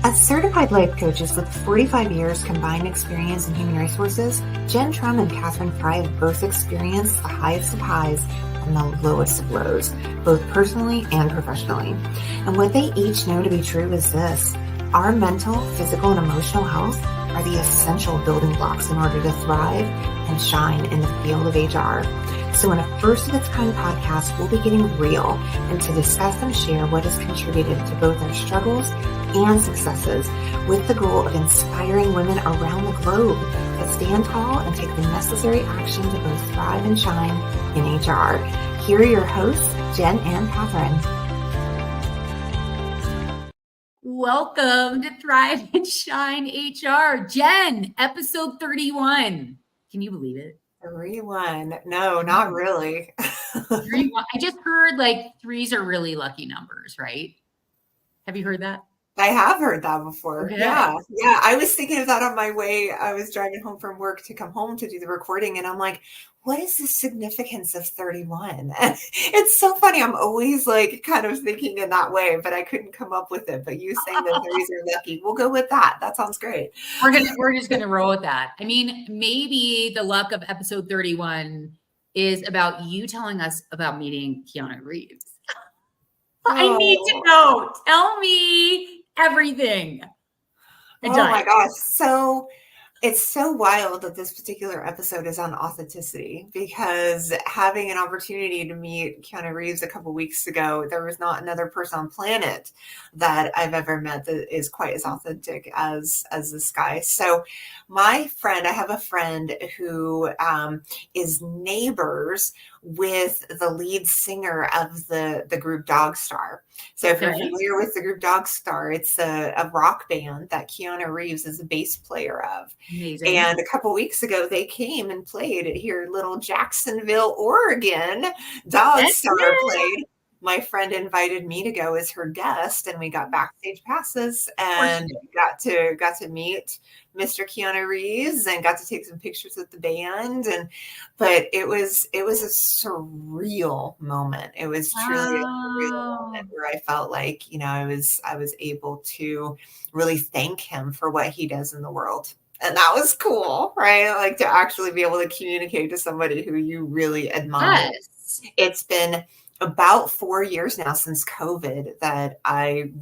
As certified life coaches with 45 years combined experience in human resources, Jen and Katherine Fry have both experienced the highest of highs and the lowest of lows, both personally and professionally. And what they each know to be true is this: our mental, physical, and emotional health are the essential building blocks in order to thrive and shine in the field of HR. So in a first of its kind podcast, we'll be getting real and to discuss and share what has contributed to both our struggles and successes, with the goal of inspiring women around the globe to stand tall and take the necessary action to both thrive and shine in HR. Here are your hosts, Jen and Katherine. Welcome to Thrive and Shine HR. Jen, episode 31. Can you believe it? 31. No, not really. 31. I just heard like threes are really lucky numbers, right? Have you heard that? I have heard that before. Okay. Yeah. I was thinking of that on my way. I was driving home from work to come home to do the recording, and I'm like, what is the significance of 31? And it's so funny. I'm always like kind of thinking in that way, but I couldn't come up with it. But you saying that threes are lucky, we'll go with that. That sounds great. We're just gonna roll with that. I mean, maybe the luck of episode 31 is about you telling us about meeting Keanu Reeves. I need to know. Tell me everything. Oh my gosh. So it's so wild that this particular episode is on authenticity, because having an opportunity to meet Keanu Reeves a couple weeks ago, there was not another person on planet that I've ever met that is quite as authentic as this guy. So I have a friend who is neighbors with the lead singer of the group Dogstar. So if you're familiar with the group Dogstar, it's a rock band that Keanu Reeves is a bass player of. Amazing. And a couple weeks ago, they came and played at here, little Jacksonville, Oregon. Dogstar played. My friend invited me to go as her guest, and we got backstage passes and got to meet Mr. Keanu Reeves and got to take some pictures with the band. But it was a surreal moment. It was truly a surreal moment where I felt like, I was able to really thank him for what he does in the world. And that was cool, right? Like to actually be able to communicate to somebody who you really admire. Yes. It's been about 4 years now since COVID that I've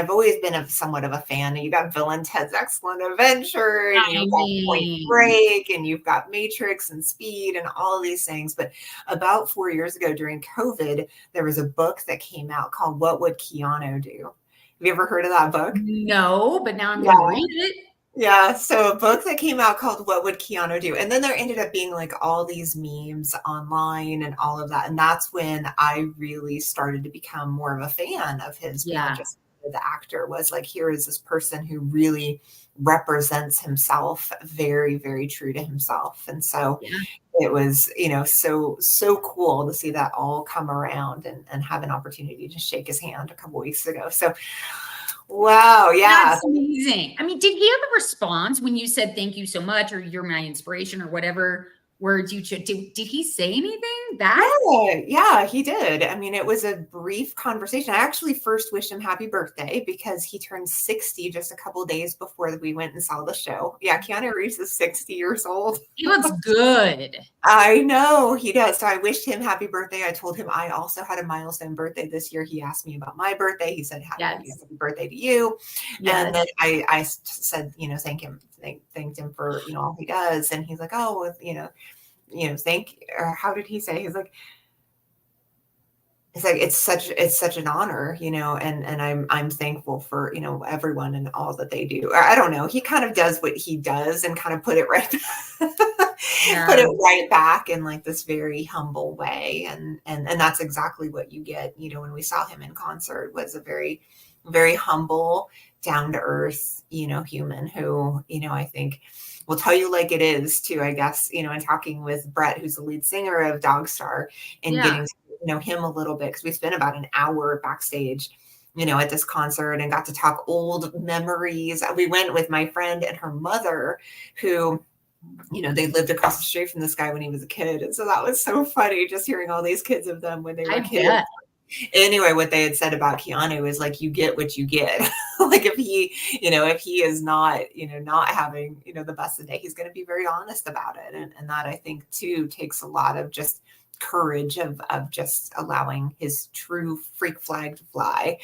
always been somewhat of a fan. You got Bill and Ted's Excellent Adventure, and you've got Point Break, and you've got Matrix and Speed and all of these things. But about 4 years ago during COVID, there was a book that came out called What Would Keanu Do? Have you ever heard of that book? No, but now I'm going to read it. Yeah, so a book that came out called What Would Keanu Do? And then there ended up being like all these memes online and all of that. And that's when I really started to become more of a fan of his. Yeah. Just the actor was like, here is this person who really represents himself, very, very true to himself. And so it was, so cool to see that all come around and have an opportunity to shake his hand a couple weeks ago. So wow. Yeah. That's amazing. I mean, did he have a response when you said, thank you so much, or you're my inspiration, or whatever words you should do? Did he say anything? Yeah, he did. I mean, it was a brief conversation. I actually first wished him happy birthday because he turned 60 just a couple of days before we went and saw the show. Yeah, Keanu Reeves is 60 years old. He looks good. I know he does. So I wished him happy birthday. I told him I also had a milestone birthday this year. He asked me about my birthday. He said, happy birthday to you. Yes. And then I said, thanked him for, all he does. And he's like, oh, or how did he say? He's like, it's such an honor, and I'm thankful for, everyone and all that they do. Or I don't know. He kind of does what he does and kind of put it right back in like this very humble way. And that's exactly what you get, when we saw him in concert, was a very, very humble, down to earth, human who, I think will tell you like it is too, I guess, and talking with Brett, who's the lead singer of Dogstar, and getting to know him a little bit, because we spent about an hour backstage, at this concert, and got to talk old memories. We went with my friend and her mother, who, they lived across the street from this guy when he was a kid. And so that was so funny, just hearing all these kids of them when they were kids. Anyway, what they had said about Keanu is like, you get what you get. Like if he is not, not having, the best of the day, he's going to be very honest about it. And that I think too takes a lot of just courage of just allowing his true freak flag to fly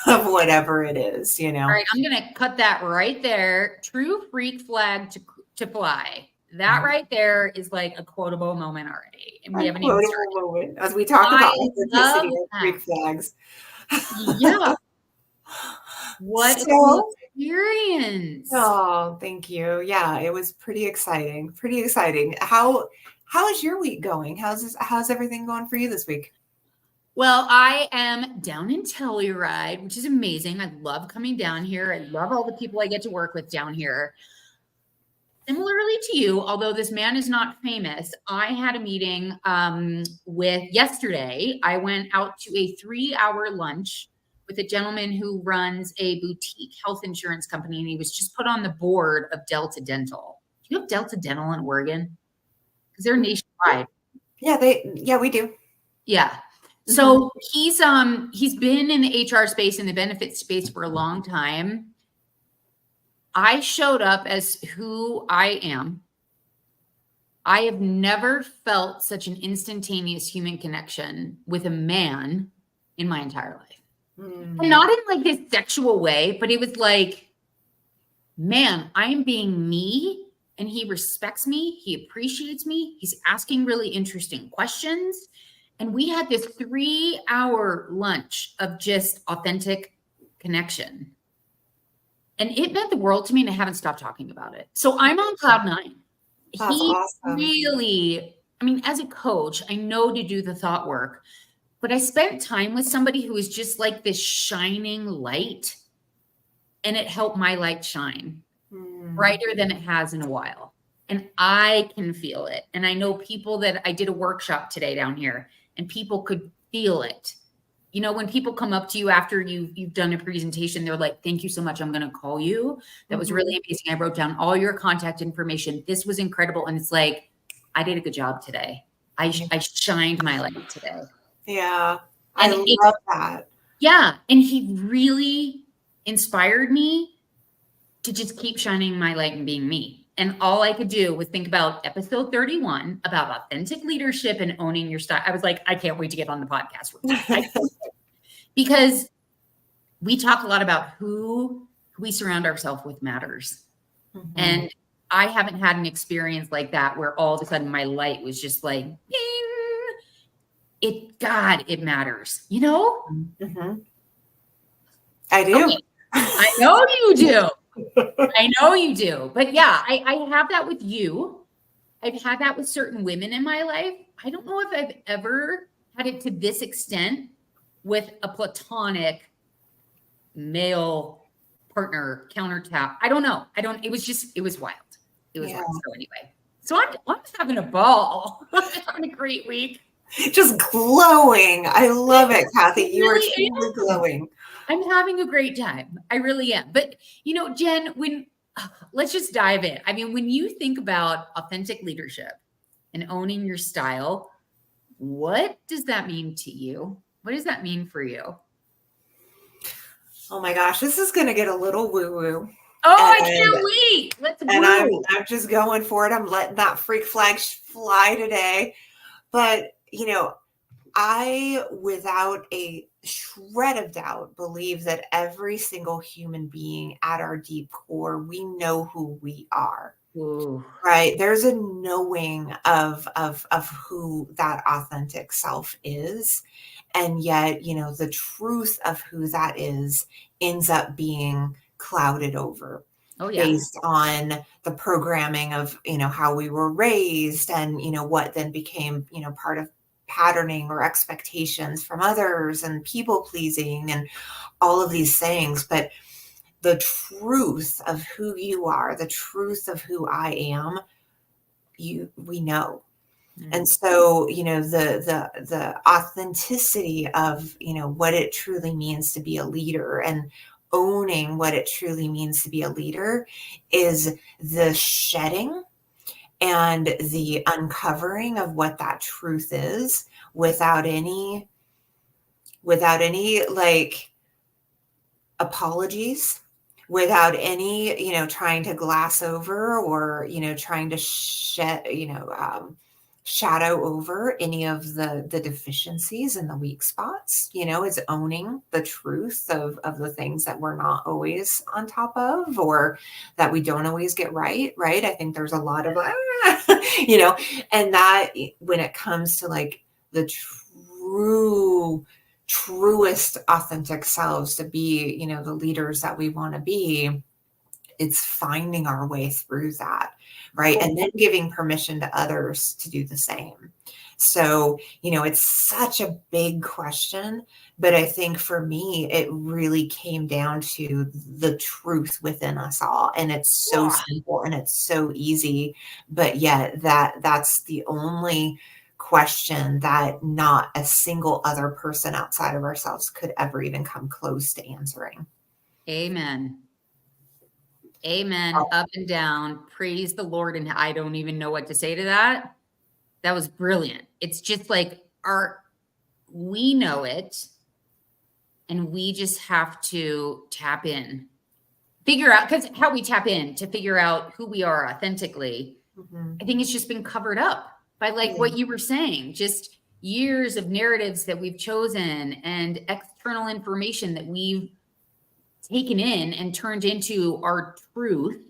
of whatever it is, All right, I'm going to cut that right there. True freak flag to fly. That right there is like a quotable moment already. And we haven't even started. Moment as we talk about authenticity of freak flags. Yeah. What a cool experience. Oh, thank you. Yeah, it was pretty exciting. Pretty exciting. How is your week going? How's everything going for you this week? Well, I am down in Telluride, which is amazing. I love coming down here. I love all the people I get to work with down here. Similarly to you, although this man is not famous, I had a meeting yesterday. I went out to a 3-hour lunch with a gentleman who runs a boutique health insurance company, and he was just put on the board of Delta Dental. Do you have Delta Dental in Oregon? Because they're nationwide. Yeah, we do. Yeah. So he's been in the HR space and the benefits space for a long time. I showed up as who I am. I have never felt such an instantaneous human connection with a man in my entire life. And not in like this sexual way, but it was like, man, I am being me and he respects me. He appreciates me. He's asking really interesting questions. And we had this 3-hour lunch of just authentic connection. And it meant the world to me, and I haven't stopped talking about it. So I'm on cloud 9. That's awesome. Really, I mean, as a coach, I know to do the thought work, but I spent time with somebody who was just like this shining light, and it helped my light shine brighter than it has in a while. And I can feel it. And I know people that I did a workshop today down here, and people could feel it. You know, when people come up to you after you've done a presentation, they're like, thank you so much. I'm going to call you. That was really amazing. I wrote down all your contact information. This was incredible. And it's like, I did a good job today. I shined my light today. Yeah. I love that. Yeah. And he really inspired me to just keep shining my light and being me. And all I could do was think about episode 31 about authentic leadership and owning your style. I was like, I can't wait to get on the podcast with you. Because we talk a lot about who we surround ourselves with matters. And I haven't had an experience like that where all of a sudden my light was just like, ding. It matters, you know? I do. Okay. I know you do. I know you do. But yeah, I have that with you. I've had that with certain women in my life. I don't know if I've ever had it to this extent with a platonic male partner countertop. I don't know. It was wild. It was wild. So anyway, so I'm having a ball. I'm having a great week. Just glowing. I love it, Kathy. You are truly glowing. I'm having a great time. I really am. But, you know, Jen, let's just dive in. I mean, when you think about authentic leadership and owning your style, what does that mean to you? What does that mean for you? Oh my gosh, this is going to get a little woo-woo. I can't wait. Let's and I'm just going for it. I'm letting that freak flag fly today. But, you know, I, without a shred of doubt, believe that every single human being at our deep core, we know who we are. Ooh. Right? There's a knowing of who that authentic self is. And yet, you know, the truth of who that is ends up being clouded over. Based on the programming of, you know, how we were raised and, you know, what then became, you know, part of patterning or expectations from others and people pleasing and all of these things. But the truth of who you are, the truth of who I am, we know. And so, you know, the authenticity of, you know, what it truly means to be a leader and owning what it truly means to be a leader is the shedding and the uncovering of what that truth is without any without any like apologies, without any, trying to glass over or, trying to shadow over any of the deficiencies and the weak spots, is owning the truth of the things that we're not always on top of or that we don't always get right. Right. I think there's a lot of, and that when it comes to like the truest authentic selves to be, the leaders that we want to be, it's finding our way through that, right? And then giving permission to others to do the same. So, it's such a big question, but I think for me, it really came down to the truth within us all. And it's so simple and it's so easy, but yet that's the only question that not a single other person outside of ourselves could ever even come close to answering. Amen. Amen. Up and down. Praise the Lord. And I don't even know what to say to that. That was brilliant. It's just like we know it and we just have to tap in, figure out, because how we tap in to figure out who we are authentically. Mm-hmm. I think it's just been covered up by like what you were saying, just years of narratives that we've chosen and external information that we've taken in and turned into our truth.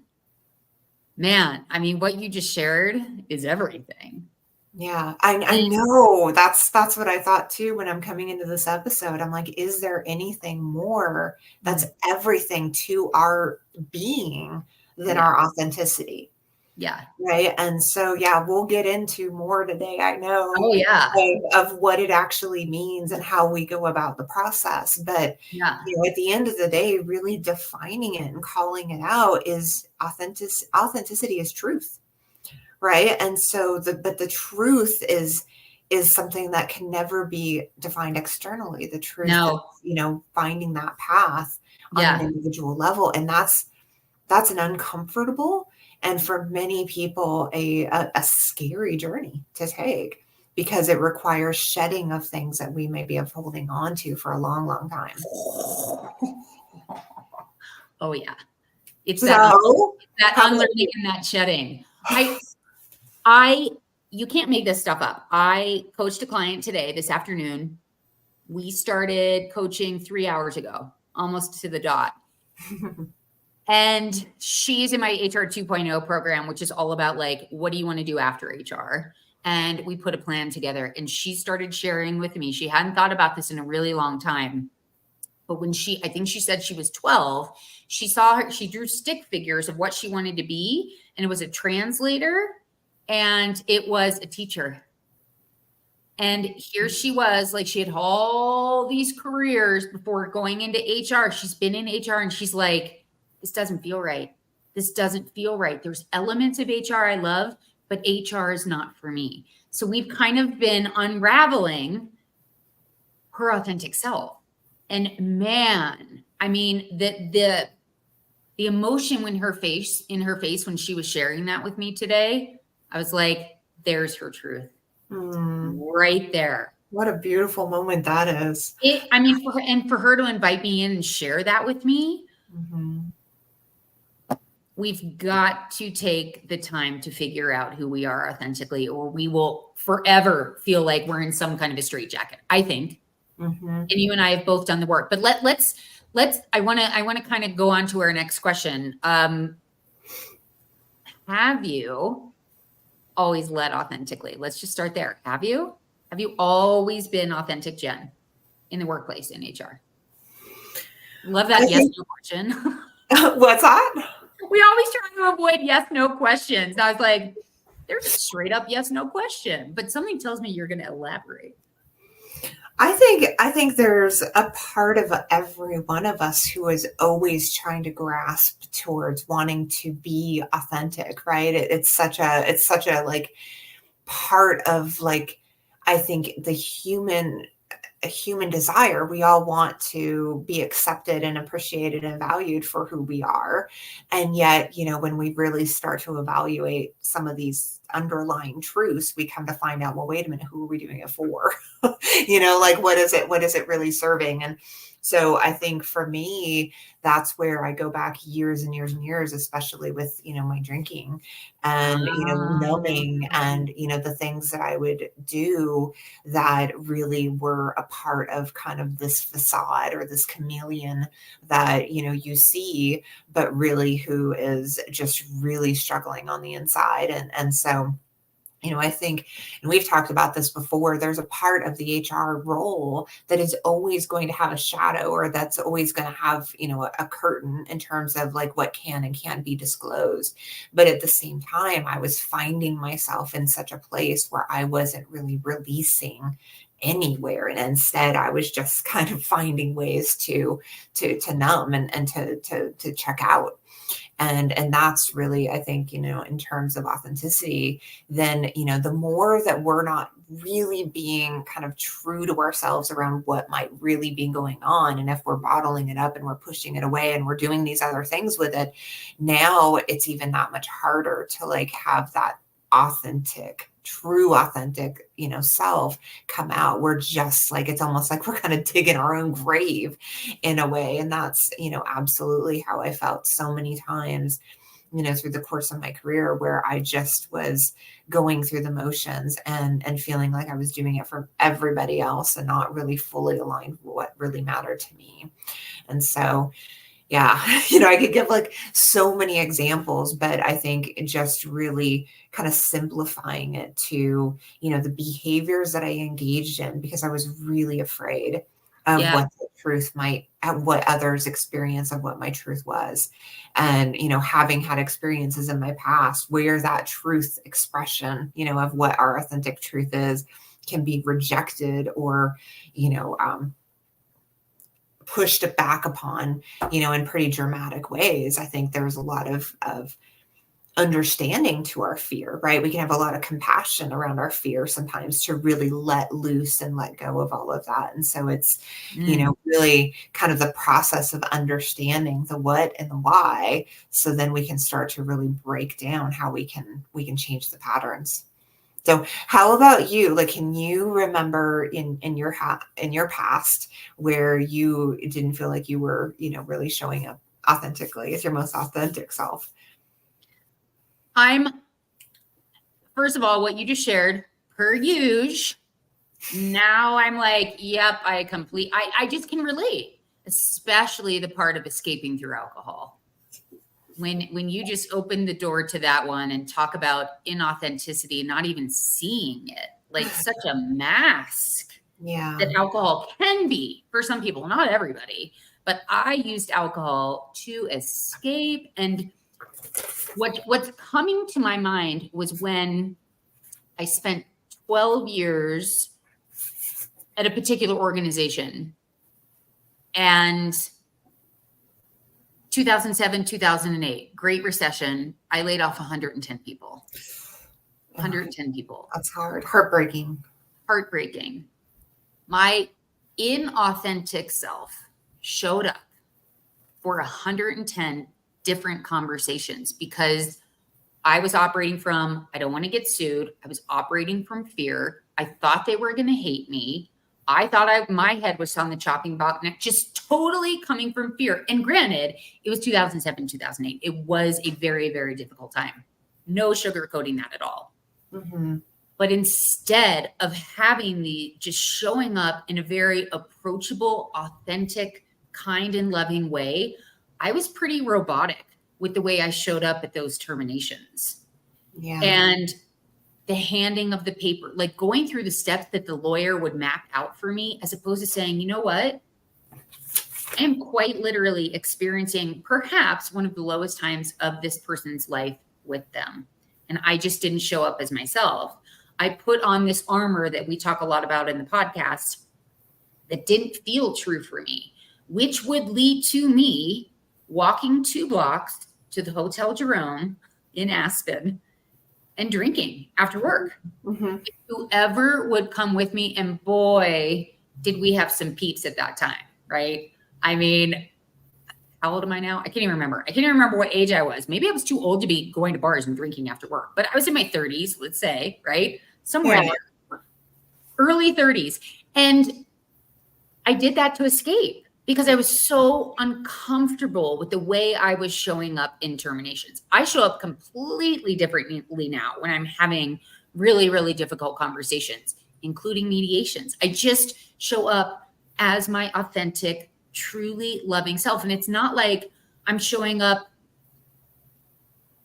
Man, I mean, what you just shared is everything. Yeah, I know. That's what I thought too when I'm coming into this episode. I'm like, is there anything more that's everything to our being than our authenticity? Yeah. Right. And so, we'll get into more today. I know. Oh, yeah. Of what it actually means and how we go about the process. But, at the end of the day, really defining it and calling it out is authenticity is truth. Right. And so but the truth is something that can never be defined externally. The truth is, finding that path on an individual level. And that's an uncomfortable and for many people a scary journey to take because it requires shedding of things that we maybe have holding on to for a long, long time. Oh yeah. It's that unlearning and that shedding. You can't make this stuff up. I coached a client today, this afternoon. We started coaching 3 hours ago, almost to the dot. And she's in my HR 2.0 program, which is all about like, what do you want to do after HR? And we put a plan together and she started sharing with me. She hadn't thought about this in a really long time. But when I think she said she was 12, she drew stick figures of what she wanted to be. And it was a translator and it was a teacher. And here she was, like she had all these careers before going into HR. She's been in HR and she's like, this doesn't feel right. This doesn't feel right. There's elements of HR I love, but HR is not for me. So we've kind of been unraveling her authentic self. And man, I mean, the emotion in her face when she was sharing that with me today, I was like, there's her truth. Right there. What a beautiful moment that is. For her to invite me in and share that with me, we've got to take the time to figure out who we are authentically, or we will forever feel like we're in some kind of a straitjacket, I think. And you and I have both done the work. But let's I want to kind of go on to our next question. Have you always led authentically? Let's just start there. Have you always been authentic, Jen, in the workplace, in HR? Love that yes, no question. What's that? We always try to avoid yes, no questions. I was like, there's a straight up yes, no question, but something tells me you're going to elaborate. I think there's a part of every one of us who is always trying to grasp towards wanting to be authentic, right? It's such a like part of like, I think the human a human desire. We all want to be accepted and appreciated and valued for who we are. And yet, when we really start to evaluate some of these underlying truths, we come to find out, well, wait a minute, who are we doing it for? Like what is it really serving? And so I think for me, that's where I go back years and years and years, especially with, my drinking and, numbing and, the things that I would do that really were a part of kind of this facade or this chameleon that, you see, but really who is just really struggling on the inside. And so, I think, and we've talked about this before, there's a part of the HR role that is always going to have a shadow, or that's always going to have, a curtain in terms of like what can and can't be disclosed. But at the same time, I was finding myself in such a place where I wasn't really releasing anywhere. And instead I was just kind of finding ways to numb and to check out. And that's really, I think, in terms of authenticity, then, the more that we're not really being kind of true to ourselves around what might really be going on. And if we're bottling it up and we're pushing it away and we're doing these other things with it, now it's even that much harder to like have that true authentic, self come out. We're just like, it's almost like we're kind of digging our own grave in a way. And that's, absolutely how I felt so many times, through the course of my career, where I just was going through the motions and feeling like I was doing it for everybody else and not really fully aligned with what really mattered to me. And so, yeah, I could give like so many examples, but I think just really kind of simplifying it to, the behaviors that I engaged in, because I was really afraid of what the truth what others' experience of what my truth was. And, having had experiences in my past where that truth expression, of what our authentic truth is can be rejected or, pushed back upon, in pretty dramatic ways. I think there's a lot of understanding to our fear, right? We can have a lot of compassion around our fear sometimes to really let loose and let go of all of that. And so it's, really kind of the process of understanding the what and the why. So then we can start to really break down how we can change the patterns. So how about you? Like, can you remember in your past where you didn't feel like you were, really showing up authentically as your most authentic self? First of all, what you just shared, per usual. Now I'm like, yep, I just can relate, especially the part of escaping through alcohol. When you just open the door to that one and talk about inauthenticity, not even seeing it, like such a mask that alcohol can be for some people, not everybody, but I used alcohol to escape. And what's coming to my mind was when I spent 12 years at a particular organization, and 2007, 2008, Great Recession, I laid off 110 people. 110 people. That's hard. Heartbreaking. My inauthentic self showed up for 110 different conversations because I was operating from, I don't want to get sued. I was operating from fear. I thought they were going to hate me. I thought my head was on the chopping block, just totally coming from fear. And granted, it was 2007, 2008. It was a very, very difficult time. No sugarcoating that at all. Mm-hmm. But instead of just showing up in a very approachable, authentic, kind and loving way, I was pretty robotic with the way I showed up at those terminations. Yeah. And the handing of the paper, like going through the steps that the lawyer would map out for me, as opposed to saying, you know what? I am quite literally experiencing perhaps one of the lowest times of this person's life with them. And I just didn't show up as myself. I put on this armor that we talk a lot about in the podcast that didn't feel true for me, which would lead to me walking 2 blocks to the Hotel Jerome in Aspen and drinking after work. Mm-hmm. Whoever would come with me, and boy, did we have some peeps at that time, right? I mean, how old am I now? I can't even remember. I can't even remember what age I was. Maybe I was too old to be going to bars and drinking after work, but I was in my 30s, let's say, right? Somewhere in there, early 30s. And I did that to escape because I was so uncomfortable with the way I was showing up in terminations. I show up completely differently now when I'm having really, really difficult conversations, including mediations. I just show up as my authentic, truly loving self. And it's not like I'm showing up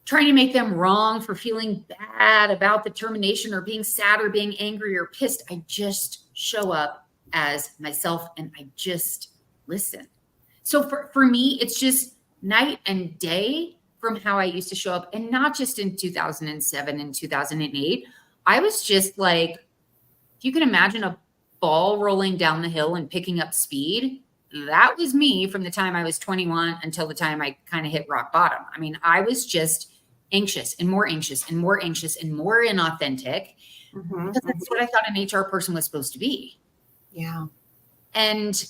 trying to make them wrong for feeling bad about the termination or being sad or being angry or pissed. I just show up as myself and I just listen. So for me, it's just night and day from how I used to show up. And not just in 2007 and 2008. I was just like, if you can imagine a ball rolling down the hill and picking up speed, that was me from the time I was 21 until the time I kind of hit rock bottom. I mean, I was just anxious and more anxious and more anxious and more inauthentic because that's what I thought an HR person was supposed to be. Yeah. And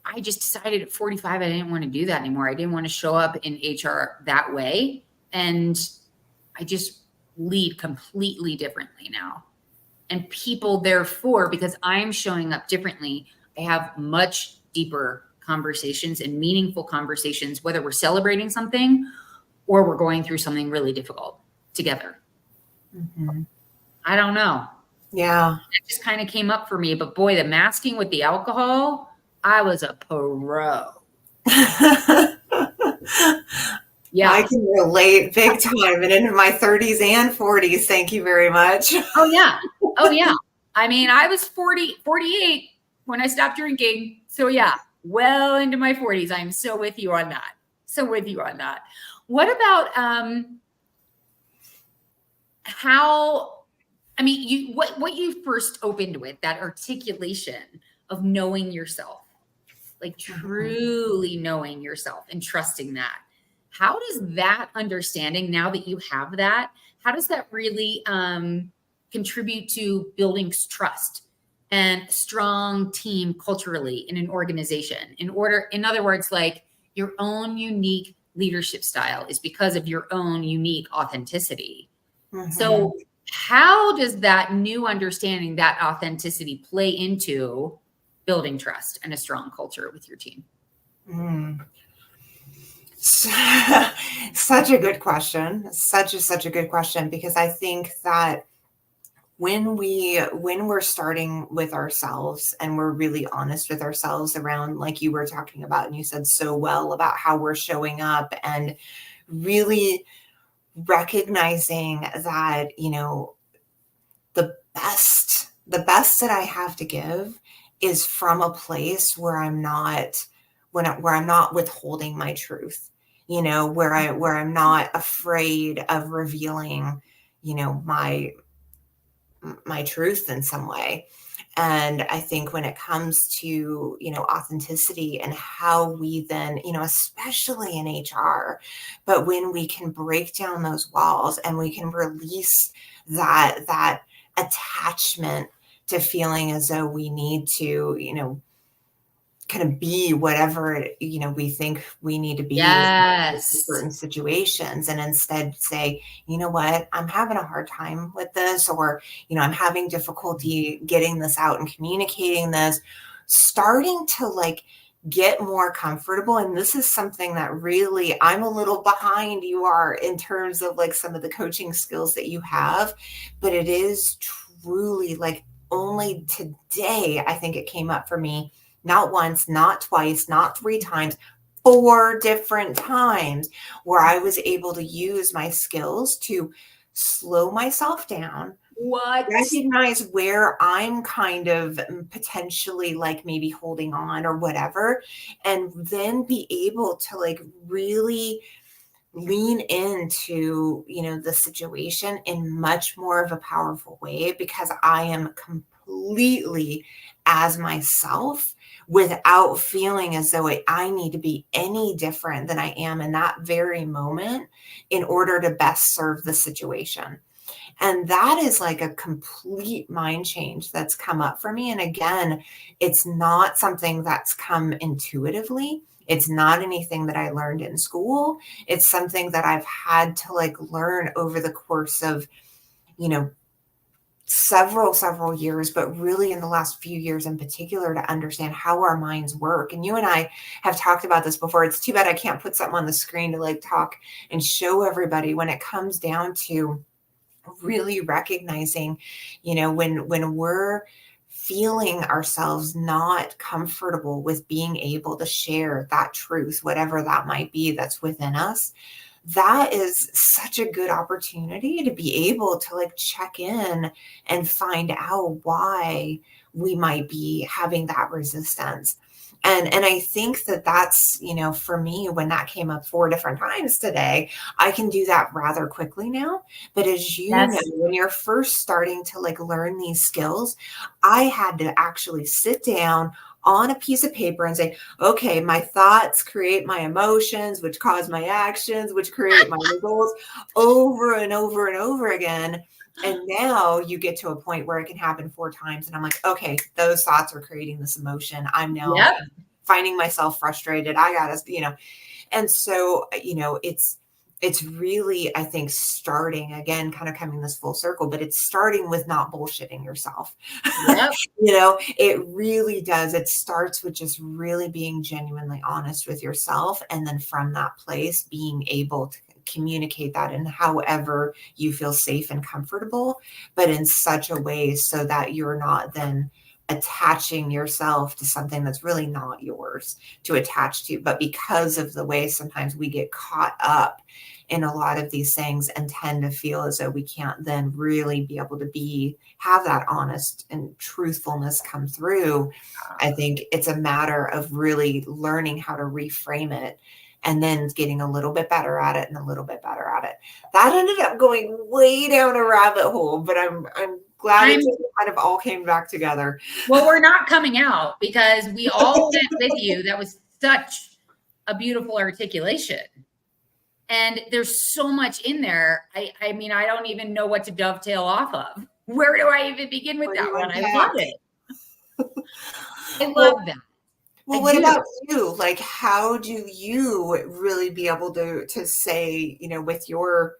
I just decided at 45, I didn't want to do that anymore. I didn't want to show up in HR that way. And I just lead completely differently now. And people, therefore, because I'm showing up differently, I have much deeper conversations and meaningful conversations, whether we're celebrating something or we're going through something really difficult together. I don't know. Yeah. It just kind of came up for me. But boy, the masking with the alcohol, I was a pro. Yeah. I can relate big time and into my 30s and 40s. Thank you very much. Oh, yeah. Oh, yeah. I mean, I was 48 when I stopped drinking. So, yeah, well into my 40s. I'm so with you on that. So with you on that. What about how, I mean, what you first opened with, that articulation of knowing yourself, like truly knowing yourself and trusting that. How does that understanding, now that you have that, how does that really contribute to building trust and strong team culturally in an organization? In other words, like your own unique leadership style is because of your own unique authenticity. So how does that new understanding, that authenticity, play into building trust and a strong culture with your team? Such a good question. Such a good question, because I think that when we're starting with ourselves and we're really honest with ourselves around, like you were talking about, and you said so well about how we're showing up, and really recognizing that, you know, the best that I have to give is from a place where I'm not withholding my truth, you know, where I'm not afraid of revealing, you know, my truth in some way. And I think when it comes to, you know, authenticity and how we then, you know, especially in HR, but when we can break down those walls and we can release that attachment to feeling as though we need to, you know, kind of be whatever, you know, we think we need to be in certain situations, and instead say, you know what, I'm having a hard time with this, or, you know, I'm having difficulty getting this out and communicating this, starting to like get more comfortable. And this is something that really I'm a little behind you are in terms of like some of the coaching skills that you have, but it is truly like only today I think it came up for me. Not once, not twice, not 3 times, 4 different times, where I was able to use my skills to slow myself down, recognize where I'm kind of potentially like maybe holding on or whatever, and then be able to like really lean into, you know, the situation in much more of a powerful way, because I am completely as myself without feeling as though I need to be any different than I am in that very moment in order to best serve the situation. And that is like a complete mind change that's come up for me. And again, it's not something that's come intuitively. It's not anything that I learned in school. It's something that I've had to like learn over the course of, you know, several years, but really in the last few years in particular, to understand how our minds work. And you and I have talked about this before. It's too bad I can't put something on the screen to like talk and show everybody when it comes down to really recognizing, when we're feeling ourselves not comfortable with being able to share that truth, whatever that might be that's within us, that is such a good opportunity to be able to like check in and find out why we might be having that resistance. And I think that that's, for me, when that came up 4 different times today, I can do that rather quickly now. But as you know, Yes. when you're first starting to like learn these skills, I had to actually sit down on a piece of paper and say, okay, my thoughts create my emotions, which cause my actions, which create my results, over and over and over again. And now you get to a point where it can happen 4 times. And I'm like, okay, those thoughts are creating this emotion. I'm now Yep. finding myself frustrated. I gotta. And so, it's really, I think, starting again, kind of coming this full circle, but it's starting with not bullshitting yourself. Yep. It really does. It starts with just really being genuinely honest with yourself. And then from that place, being able to communicate that in however you feel safe and comfortable, but in such a way so that you're not then attaching yourself to something that's really not yours to attach to. But because of the way sometimes we get caught up in a lot of these things and tend to feel as though we can't then really be able to have that honest and truthfulness come through, I think it's a matter of really learning how to reframe it and then getting a little bit better at it and a little bit better at it. That ended up going way down a rabbit hole, but I'm glad it just kind of all came back together. Well, we're not coming out because we all went with you. That was such a beautiful articulation. And there's so much in there. I mean, I don't even know what to dovetail off of. Where do I even begin with that one? I love it. I love that. Well, what about you? Like, how do you really be able to say, with your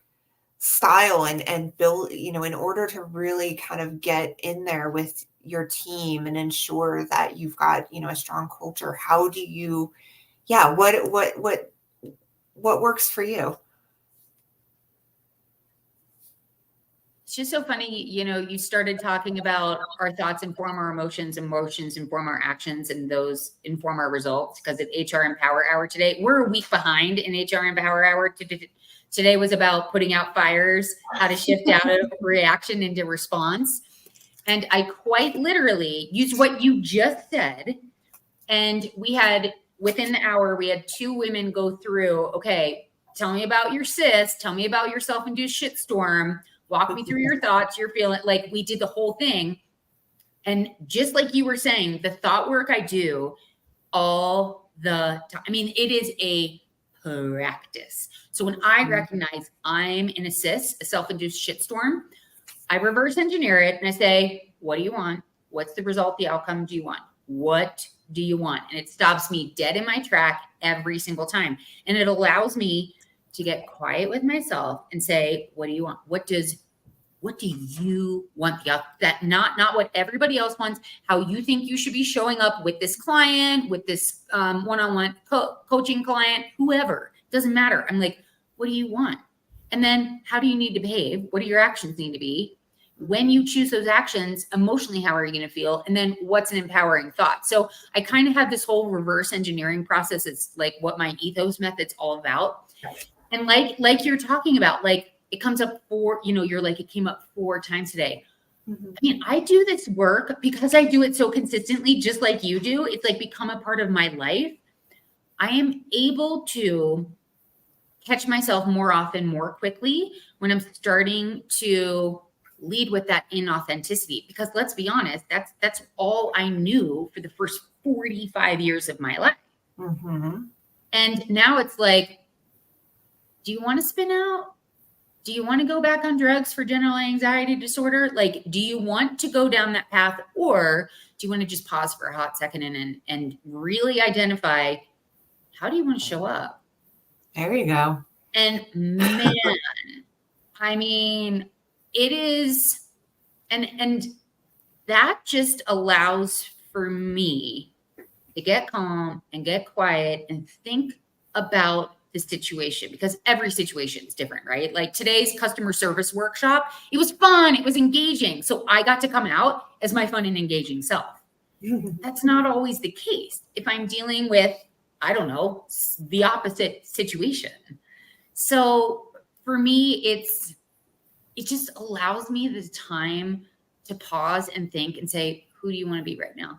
style and build, in order to really kind of get in there with your team and ensure that you've got, a strong culture? How do you, what works for you? It's just so funny, you started talking about our thoughts inform our emotions inform our actions, and those inform our results. Because at HR Empower Hour today, we're a week behind in HR Empower Hour. Today was about putting out fires, how to shift out of reaction into response. And I quite literally used what you just said. And within the hour, we had 2 women go through, okay, tell me about your sis, tell me about your self-induced shitstorm. Walk me through your thoughts, you're feeling like we did the whole thing. And just like you were saying, the thought work I do all the time. I mean, it is a practice. So when I recognize I'm in a self-induced shitstorm, I reverse engineer it and I say, what do you want? What's the result, the outcome do you want? What do you want? And it stops me dead in my track every single time. And it allows me to get quiet with myself and say, what do you want? What do you want? That not what everybody else wants, how you think you should be showing up with this client, with this one-on-one coaching client, whoever, doesn't matter. I'm like, what do you want? And then how do you need to behave? What do your actions need to be? When you choose those actions, emotionally, how are you going to feel? And then what's an empowering thought? So I kind of have this whole reverse engineering process. It's like what my ethos method's all about. And like you're talking about, like it comes up you're like, it came up 4 times today. Mm-hmm. I mean, I do this work because I do it so consistently, just like you do. It's like become a part of my life. I am able to catch myself more often, more quickly when I'm starting to lead with that inauthenticity, because let's be honest, that's all I knew for the first 45 years of my life. Mm-hmm. And now it's like, do you want to spin out? Do you want to go back on drugs for general anxiety disorder? Like, do you want to go down that path, or do you want to just pause for a hot second and really identify, how do you want to show up? There you go. And man, I mean, it is, and that just allows for me to get calm and get quiet and think about the situation, because every situation is different, right? Like today's customer service workshop, it was fun, it was engaging. So I got to come out as my fun and engaging self. That's not always the case if I'm dealing with, I don't know, the opposite situation. So for me, it just allows me the time to pause and think and say, who do you want to be right now?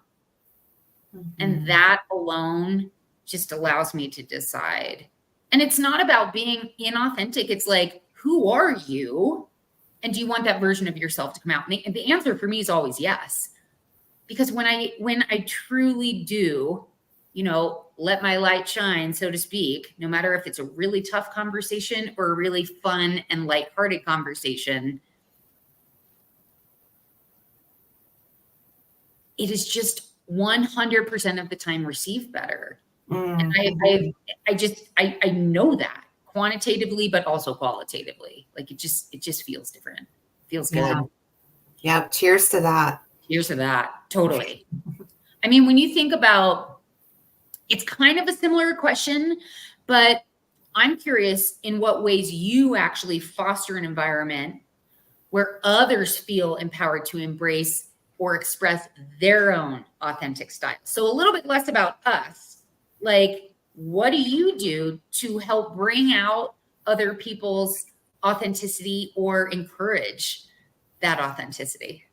And that alone just allows me to decide. And it's not about being inauthentic. It's like, who are you? And do you want that version of yourself to come out? And the answer for me is always yes. Because when I truly do, let my light shine, so to speak, no matter if it's a really tough conversation or a really fun and lighthearted conversation, it is just 100% of the time received better. And I know that quantitatively, but also qualitatively. Like it just feels different. Feels good. Yeah. Cheers to that. Cheers to that. Totally. I mean, when you think about, it's kind of a similar question, but I'm curious in what ways you actually foster an environment where others feel empowered to embrace or express their own authentic style. So a little bit less about us. Like, what do you do to help bring out other people's authenticity or encourage that authenticity?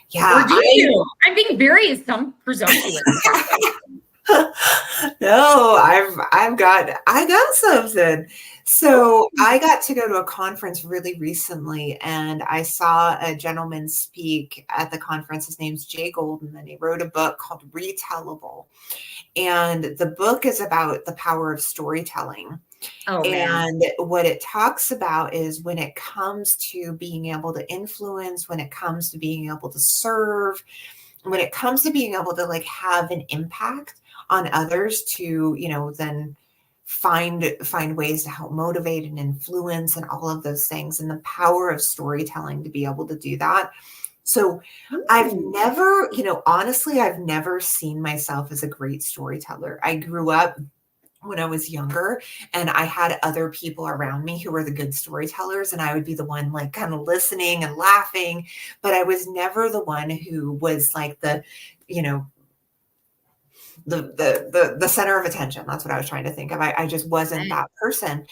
Yeah. Or do you? I'm being very presumptuous. No, I got something. So I got to go to a conference really recently, and I saw a gentleman speak at the conference. His name's Jay Golden, and he wrote a book called Retellable. And the book is about the power of storytelling. Oh, man. And what it talks about is when it comes to being able to influence, when it comes to being able to serve, when it comes to being able to like have an impact on others to, then find ways to help motivate and influence and all of those things, and the power of storytelling to be able to do that. So I've never, honestly, I've never seen myself as a great storyteller. I grew up when I was younger, and I had other people around me who were the good storytellers, and I would be the one like kind of listening and laughing, but I was never the one who was like the center of attention. That's what I was trying to think of. I just wasn't that person.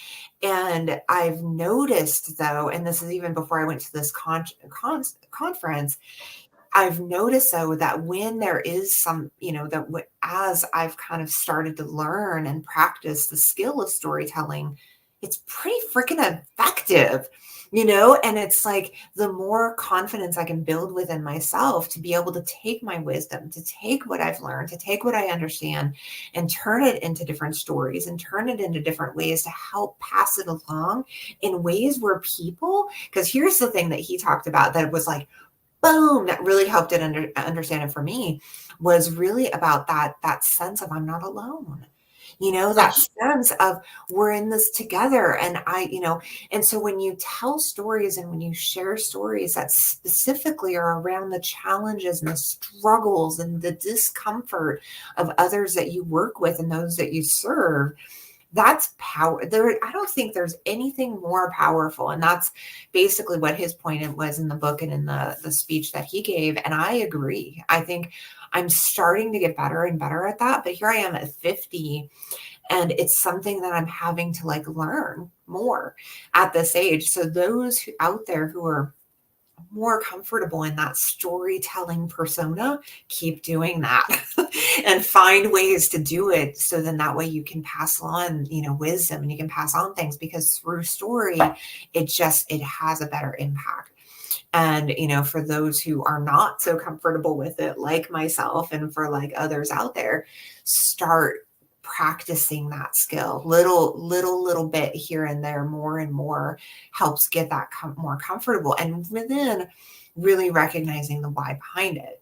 And I've noticed though, and this is even before I went to this conference, I've noticed though that when there is some, as I've kind of started to learn and practice the skill of storytelling, it's pretty freaking effective, and it's like the more confidence I can build within myself to be able to take my wisdom, to take what I've learned, to take what I understand and turn it into different stories and turn it into different ways to help pass it along in ways where people, because here's the thing that he talked about that was like, boom, that really helped it understand it for me, was really about that sense of I'm not alone. That sense of we're in this together. And and so when you tell stories and when you share stories that specifically are around the challenges and the struggles and the discomfort of others that you work with and those that you serve, that's power. I don't think there's anything more powerful. And that's basically what his point was in the book and in the speech that he gave. And I agree. I think I'm starting to get better and better at that. But here I am at 50, and it's something that I'm having to like learn more at this age. So those out there who are more comfortable in that storytelling persona, keep doing that and find ways to do it. So then that way you can pass on, wisdom, and you can pass on things, because through story, it has a better impact. And, for those who are not so comfortable with it, like myself, and for like others out there, start practicing that skill, little bit here and there, more and more, helps get that more comfortable. And within really recognizing the why behind it,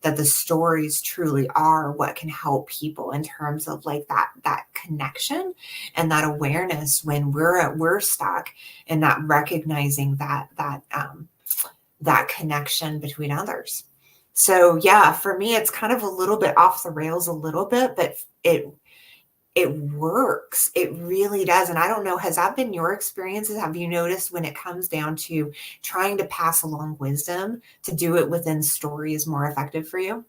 that the stories truly are what can help people in terms of like that connection and that awareness when we're stuck, and that recognizing that connection between others. So yeah, for me, it's kind of a little bit off the rails a little bit, but it works. It really does. And I don't know, has that been your experiences? Have you noticed when it comes down to trying to pass along wisdom, to do it within story is more effective for you?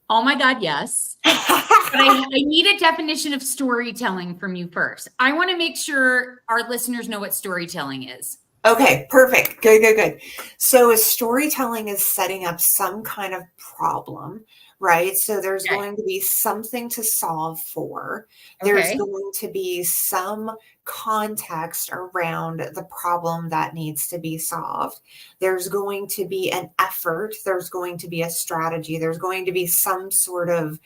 Oh my God, yes. But I need a definition of storytelling from you first. I want to make sure our listeners know what storytelling is. Okay, perfect. Good. So a storytelling is setting up some kind of problem, right? So there's going to be something to solve for. There's going to be some context around the problem that needs to be solved. There's going to be an effort. There's going to be a strategy. There's going to be some sort of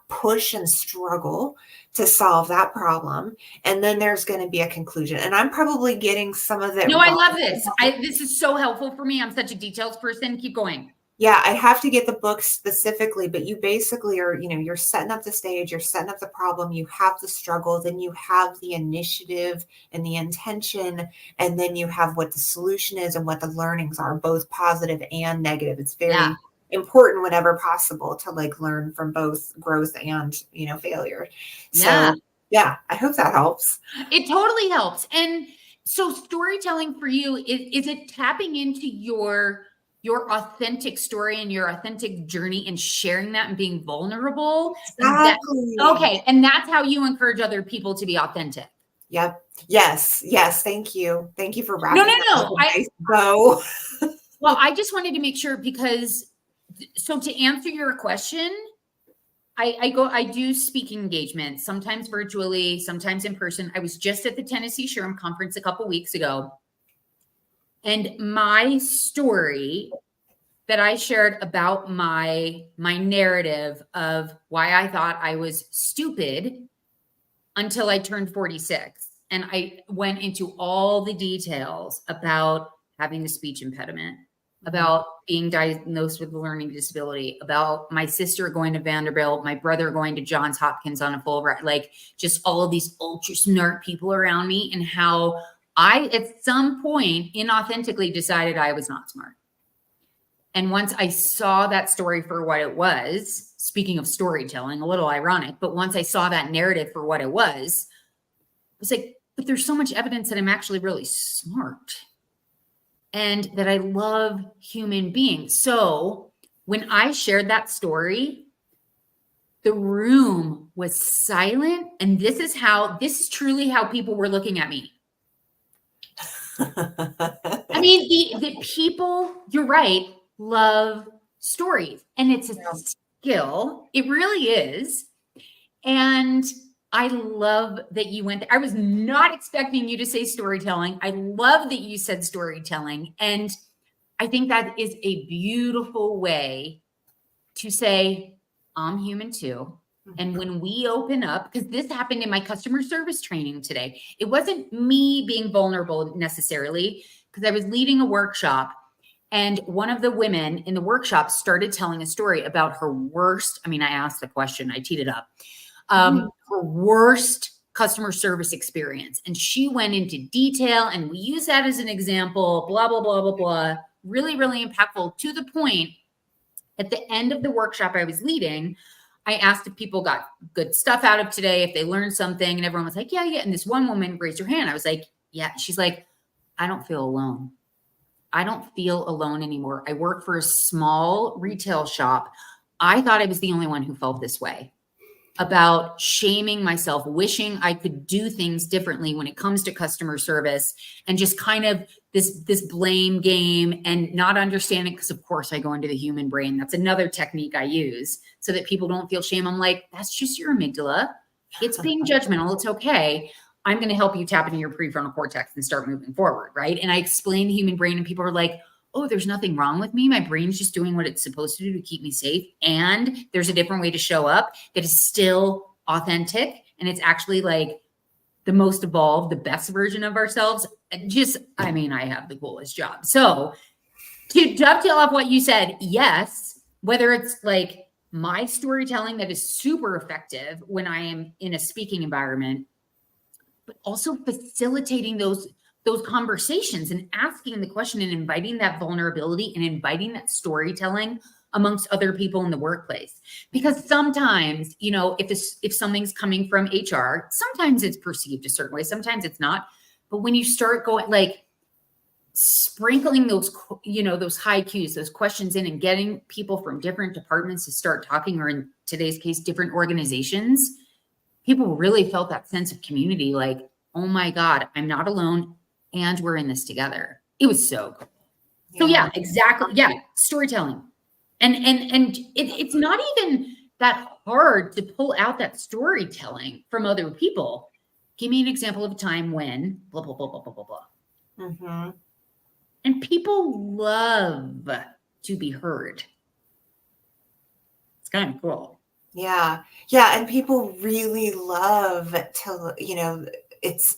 push and struggle to solve that problem. And then there's going to be a conclusion. And I'm probably getting some of it. No, I love this. This is so helpful for me. I'm such a details person. Keep going. Yeah, I have to get the book specifically, but you basically are, you're setting up the stage, you're setting up the problem, you have the struggle, then you have the initiative and the intention, and then you have what the solution is and what the learnings are, both positive and negative. It's very important whenever possible to like learn from both growth and, failure. So yeah, I hope that helps. It totally helps. And so storytelling for you, is it tapping into your authentic story and your authentic journey and sharing that and being vulnerable? Exactly. And that's how you encourage other people to be authentic. Yep. Yes. Thank you for wrapping No. Well, I just wanted to make sure, because so to answer your question, I do speaking engagements, sometimes virtually, sometimes in person. I was just at the Tennessee SHRM conference a couple weeks ago. And my story that I shared about my narrative of why I thought I was stupid until I turned 46. And I went into all the details about having a speech impediment, about being diagnosed with a learning disability, about my sister going to Vanderbilt, my brother going to Johns Hopkins on a Fulbright, like just all of these ultra smart people around me, and how I, at some point, inauthentically decided I was not smart. And once I saw that story for what it was, speaking of storytelling, a little ironic, but once I saw that narrative for what it was, I was like, but there's so much evidence that I'm actually really smart and that I love human beings. So when I shared that story, the room was silent. And this is truly how people were looking at me. I mean, the people, you're right, love stories, and it's a skill. It really is. And I love that you went there. I was not expecting you to say storytelling. I love that you said storytelling. And I think that is a beautiful way to say, I'm human too. And when we open up, because this happened in my customer service training today, it wasn't me being vulnerable necessarily, because I was leading a workshop, and one of the women in the workshop started telling a story about her worst. I mean, I asked the question, I teed it up, her worst customer service experience. And she went into detail, and we use that as an example, blah, blah, blah, blah, blah. Really, really impactful, to the point. At the end of the workshop I was leading, I asked if people got good stuff out of today, if they learned something, and everyone was like, yeah. And this one woman raised her hand. I was like, yeah. She's like, I don't feel alone. I don't feel alone anymore. I work for a small retail shop. I thought I was the only one who felt this way about shaming myself, wishing I could do things differently when it comes to customer service, and just kind of this blame game and not understanding, because of course I go into the human brain. That's another technique I use so that people don't feel shame. I'm like, that's just your amygdala. It's being judgmental. It's okay. I'm going to help you tap into your prefrontal cortex and start moving forward. Right. And I explain the human brain, and people are like, oh, there's nothing wrong with me. My brain's just doing what it's supposed to do to keep me safe. And there's a different way to show up that is still authentic. And it's actually like the most evolved, the best version of ourselves. And just, I mean, I have the coolest job. So to dovetail off what you said, yes, whether it's like my storytelling that is super effective when I am in a speaking environment, but also facilitating those conversations and asking the question and inviting that vulnerability and inviting that storytelling amongst other people in the workplace. Because sometimes, you know, if something's coming from HR, sometimes it's perceived a certain way, sometimes it's not. But when you start going like sprinkling those, you know, those high cues, those questions in and getting people from different departments to start talking, or in today's case, different organizations, people really felt that sense of community, like, oh my God, I'm not alone and we're in this together. It was so cool. So yeah, exactly. Yeah. Storytelling. And it's not even that hard to pull out that storytelling from other people. Give me an example of a time when blah, blah, blah, blah, blah, blah, blah. Mm-hmm. And people love to be heard. It's kind of cool. Yeah. Yeah. And people really love to, you know, it's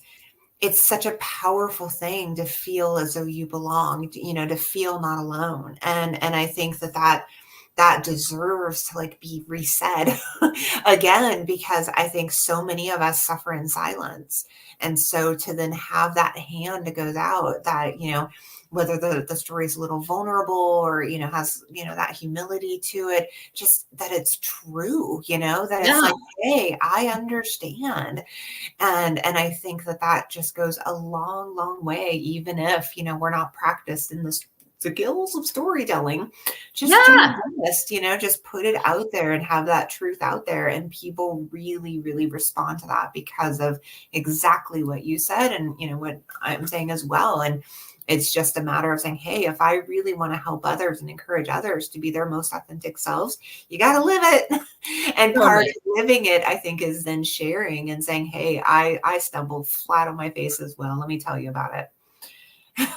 such a powerful thing to feel as though you belong, you know, to feel not alone. And I think that deserves to like be resaid again, because I think so many of us suffer in silence. And so to then have that hand that goes out, that, you know, whether the story is a little vulnerable or, you know, has, you know, that humility to it, just that it's true, you know, that it's like, hey, I understand. And I think that just goes a long, long way, even if, you know, we're not practiced in the skills of storytelling. Just do your best, you know, just put it out there and have that truth out there. And people really, really respond to that because of exactly what you said and, you know, what I'm saying as well. And it's just a matter of saying, hey, if I really want to help others and encourage others to be their most authentic selves, you got to live it. And part of living it, I think, is then sharing and saying, hey, I stumbled flat on my face as well. Let me tell you about it.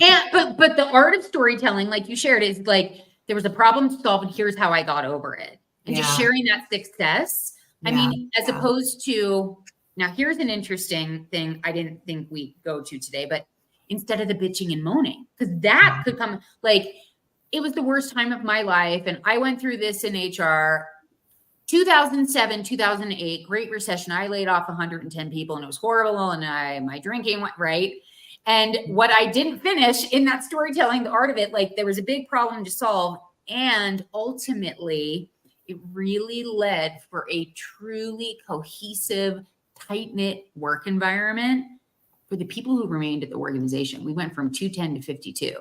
And but the art of storytelling, like you shared, is like there was a problem to solve and here's how I got over it. And just sharing that success. I mean, as opposed to, now here's an interesting thing I didn't think we'd go to today, but instead of the bitching and moaning, because that could come, like, it was the worst time of my life. And I went through this in HR, 2007, 2008, Great Recession. I laid off 110 people and it was horrible. And my drinking went right. And what I didn't finish in that storytelling, the art of it, like there was a big problem to solve. And ultimately, it really led for a truly cohesive, tight-knit work environment for the people who remained at the organization. We went from 210 to 52.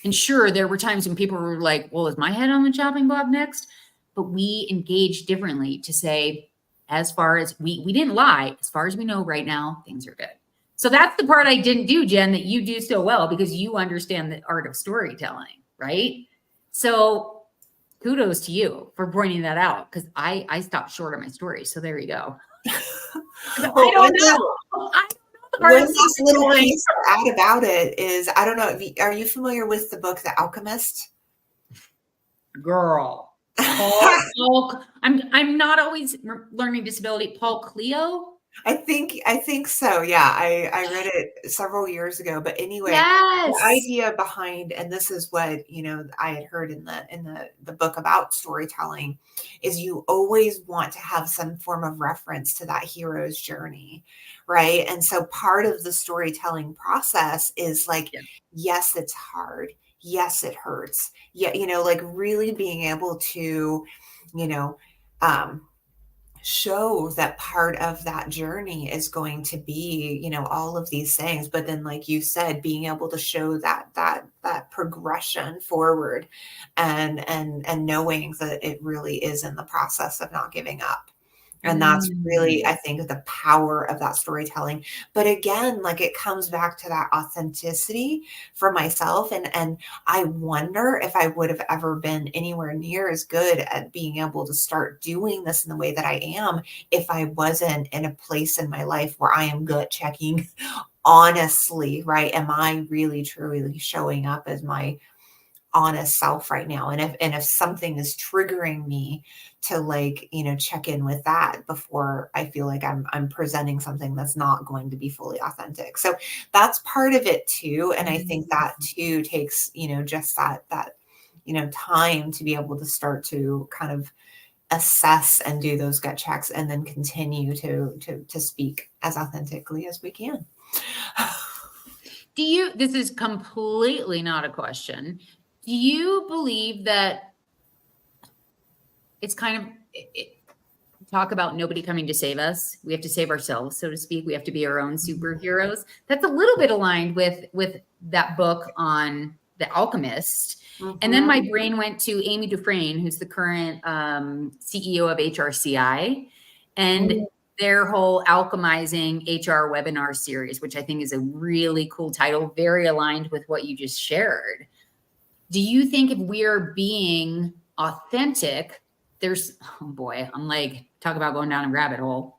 And sure, there were times when people were like, well, is my head on the chopping block next? But we engaged differently to say, as far as we didn't lie, as far as we know right now, things are good. So that's the part I didn't do, Jen, that you do so well because you understand the art of storytelling, right? So kudos to you for pointing that out, because I stopped short of my story. So there you go. I don't know. One last little piece to add about it is, I don't know, are you familiar with the book, The Alchemist? Girl. Paul, I'm not always learning disability. Paul Cleo? I think so. Yeah. I read it several years ago, but anyway, yes. The idea behind, and this is what, you know, I had heard in the book about storytelling, is you always want to have some form of reference to that hero's journey. Right. And so part of the storytelling process is like, yes, it's hard. Yes, it hurts. Yeah. You know, like really being able to, you know, show that part of that journey is going to be, you know, all of these things. But then, like you said, being able to show that progression forward and knowing that it really is in the process of not giving up. And that's really, I think, the power of that storytelling. But again, like it comes back to that authenticity for myself. And I wonder if I would have ever been anywhere near as good at being able to start doing this in the way that I am if I wasn't in a place in my life where I am gut checking honestly, right? Am I really truly showing up as my honest self right now. And if something is triggering me to like, check in with that before I feel like I'm presenting something that's not going to be fully authentic. So that's part of it too. And I think that too takes, just that, time to be able to start to kind of assess and do those gut checks and then continue to speak as authentically as we can. This is completely not a question. Do you believe that it's kind of talk about nobody coming to save us? We have to save ourselves, so to speak. We have to be our own superheroes. That's a little bit aligned with that book on The Alchemist. Mm-hmm. And then my brain went to Amy Dufresne, who's the current CEO of HRCI, and their whole Alchemizing HR webinar series, which I think is a really cool title, very aligned with what you just shared. Do you think if we're being authentic, oh boy, I'm like, talk about going down a rabbit hole.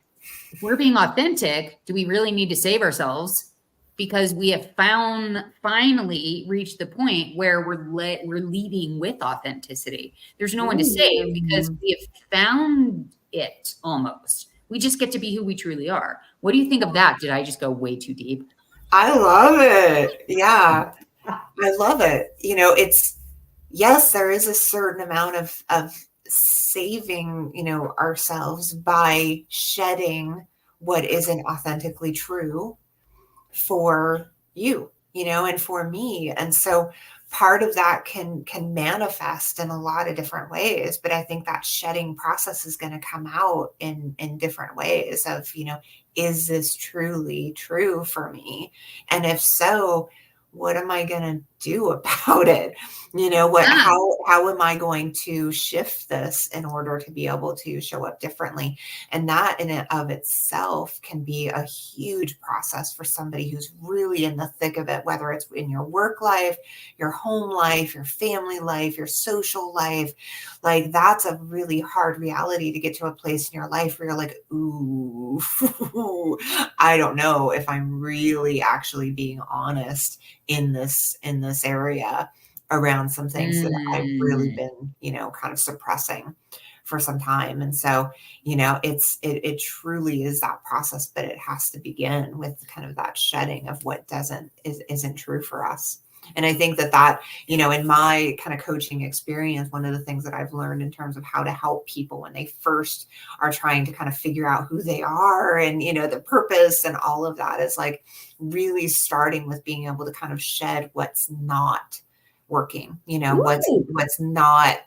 If we're being authentic, do we really need to save ourselves? Because we have finally reached the point where we're leading with authenticity. There's no one to save because we have found it almost. We just get to be who we truly are. What do you think of that? Did I just go way too deep? I love it. Yeah, I love it. Yes, there is a certain amount of saving, ourselves by shedding what isn't authentically true for you, and for me. And so part of that can manifest in a lot of different ways. But I think that shedding process is going to come out in different ways of, is this truly true for me? And if so, what am I going to do about it? How am I going to shift this in order to be able to show up differently? And that in and of itself can be a huge process for somebody who's really in the thick of it, whether it's in your work life, your home life, your family life, your social life. Like that's a really hard reality to get to a place in your life where you're like, ooh, I don't know if I'm really actually being honest in this area around some things that I've really been, kind of suppressing for some time. And so, it truly is that process, but it has to begin with kind of that shedding of what isn't true for us. And I think that, in my kind of coaching experience, one of the things that I've learned in terms of how to help people when they first are trying to kind of figure out who they are and, the purpose and all of that is like really starting with being able to kind of shed what's not working, what's not,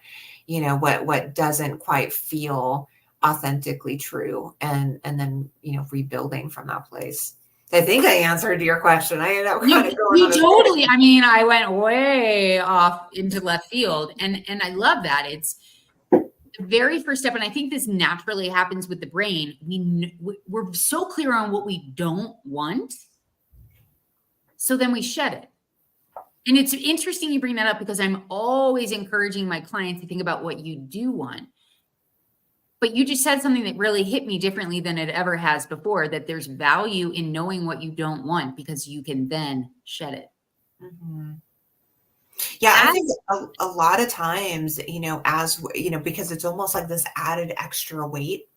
what doesn't quite feel authentically true and then, rebuilding from that place. I think I answered your question. I ended up kind of going on totally. I mean, I went way off into left field and I love that. It's the very first step. And I think this naturally happens with the brain. We're so clear on what we don't want. So then we shed it. And it's interesting you bring that up because I'm always encouraging my clients to think about what you do want. But you just said something that really hit me differently than it ever has before, that there's value in knowing what you don't want because you can then shed it. Mm-hmm. Yeah, I think a lot of times, because it's almost like this added extra weight,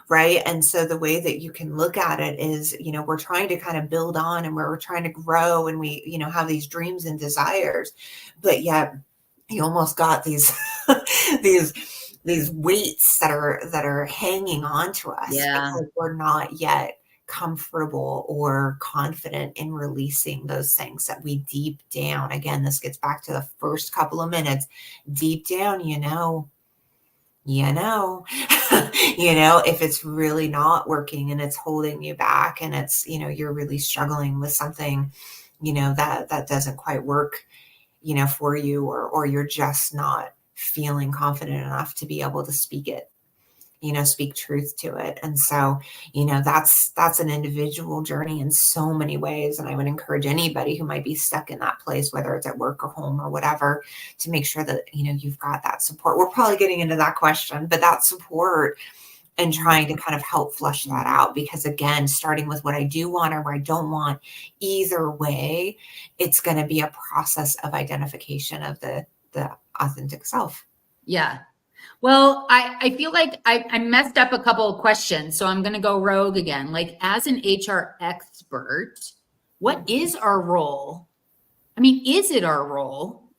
right? And so the way that you can look at it is, we're trying to kind of build on and we're trying to grow and we, have these dreams and desires, but yet you almost got these, these weights that are hanging on to us because we're not yet comfortable or confident in releasing those things that we deep down, again, this gets back to the first couple of minutes, deep down, if it's really not working and it's holding you back and it's, you're really struggling with something, that doesn't quite work, for you, or you're just not feeling confident enough to be able to speak it, speak truth to it. And so, that's an individual journey in so many ways. And I would encourage anybody who might be stuck in that place, whether it's at work or home or whatever, to make sure that, you've got that support. We're probably getting into that question, but that support and trying to kind of help flush that out, because again, starting with what I do want or what I don't want, either way, it's going to be a process of identification of the the authentic self. Yeah. Well, I feel like I messed up a couple of questions, so I'm going to go rogue again. Like, as an HR expert, what is our role? I mean, is it our role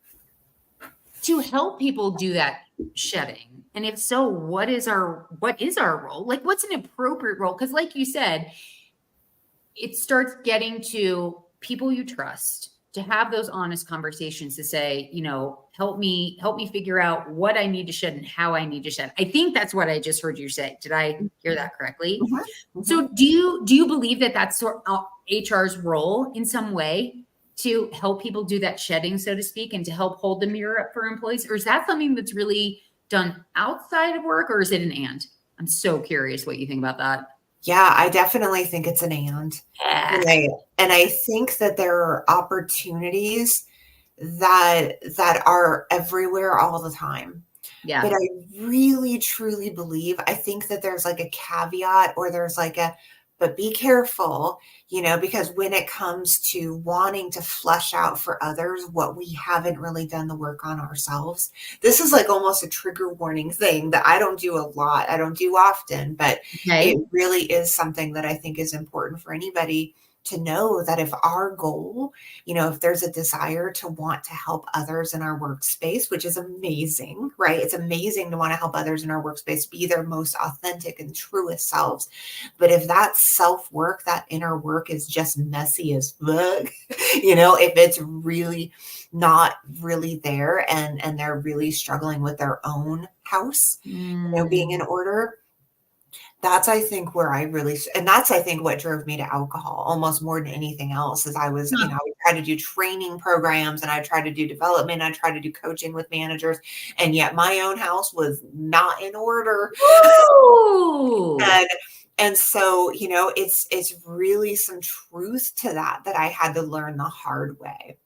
to help people do that shedding? And if so, what is our role? Like, what's an appropriate role? Because like you said, it starts getting to people you trust, to have those honest conversations, to say, help me figure out what I need to shed and how I need to shed. I think that's what I just heard you say. Did I hear that correctly? Mm-hmm. So do you believe that that's sort of HR's role in some way to help people do that shedding, so to speak, and to help hold the mirror up for employees? Or is that something that's really done outside of work, or is it an and? I'm so curious what you think about that. Yeah, I definitely think it's an and. Yeah. And I think that there are opportunities that are everywhere all the time. Yeah. But I really truly believe, I think that there's like a caveat, or there's like but be careful, because when it comes to wanting to flesh out for others what we haven't really done the work on ourselves, this is like almost a trigger warning thing that I don't do a lot. I don't do often, but it really is something that I think is important for anybody to know, that if our goal, if there's a desire to want to help others in our workspace, which is amazing, right? It's amazing to want to help others in our workspace be their most authentic and truest selves. But if that self-work, that inner work is just messy as fuck, if it's really not really there, and they're really struggling with their own house, being in order, that's, I think, where that's, I think, what drove me to alcohol almost more than anything else. Is I was, I would try to do training programs, and I tried to do development. I tried to do coaching with managers, and yet my own house was not in order. And so, it's really some truth to that I had to learn the hard way.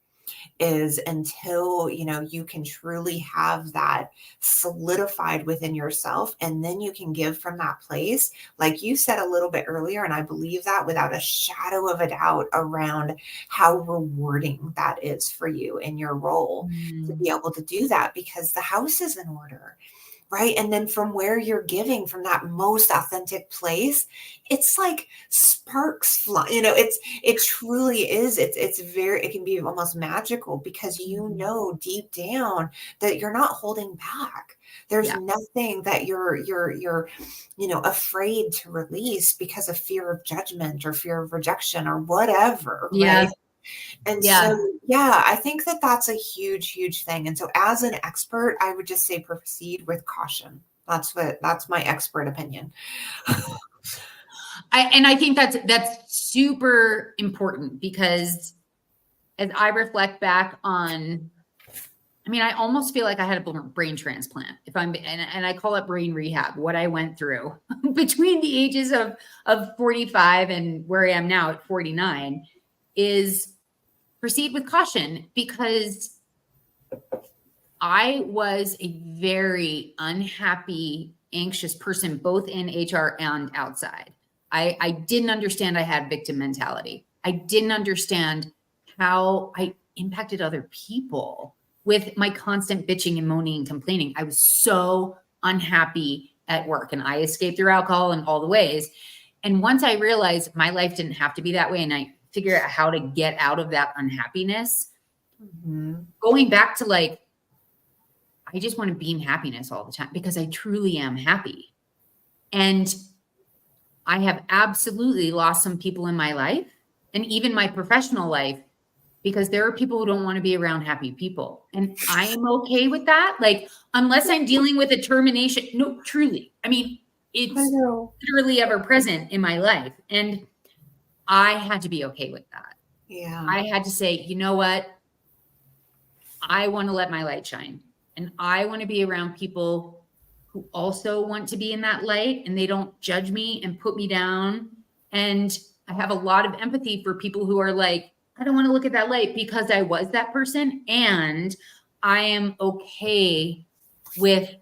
Is until, you can truly have that solidified within yourself, and then you can give from that place, like you said a little bit earlier. And I believe that without a shadow of a doubt, around how rewarding that is for you in your role to be able to do that, because the house is in order. Right. And then from where you're giving, from that most authentic place, it's like sparks fly. It truly is. It can be almost magical, because deep down that you're not holding back. There's nothing that you're afraid to release because of fear of judgment or fear of rejection or whatever. Right. And so, I think that that's a huge, huge thing. And so as an expert, I would just say proceed with caution. That's my expert opinion. I think that's super important, because as I reflect back on, I almost feel like I had a brain transplant, and I call it brain rehab, what I went through between the ages of 45 and where I am now at 49 is proceed with caution, because I was a very unhappy, anxious person, both in HR and outside. I didn't understand I had victim mentality. I didn't understand how I impacted other people with my constant bitching and moaning and complaining. I was so unhappy at work, and I escaped through alcohol in all the ways. And once I realized my life didn't have to be that way, and I figured out how to get out of that unhappiness, going back to I just want to beam happiness all the time, because I truly am happy. And I have absolutely lost some people in my life, and even my professional life, because there are people who don't want to be around happy people. And I am okay with that. Unless I'm dealing with a termination. No, truly. It's literally ever present in my life. And I had to be okay with that. Yeah. I had to say, you know what? I want to let my light shine. And I want to be around people who also want to be in that light, and they don't judge me and put me down. And I have a lot of empathy for people who are like, I don't want to look at that light, because I was that person. And I am okay with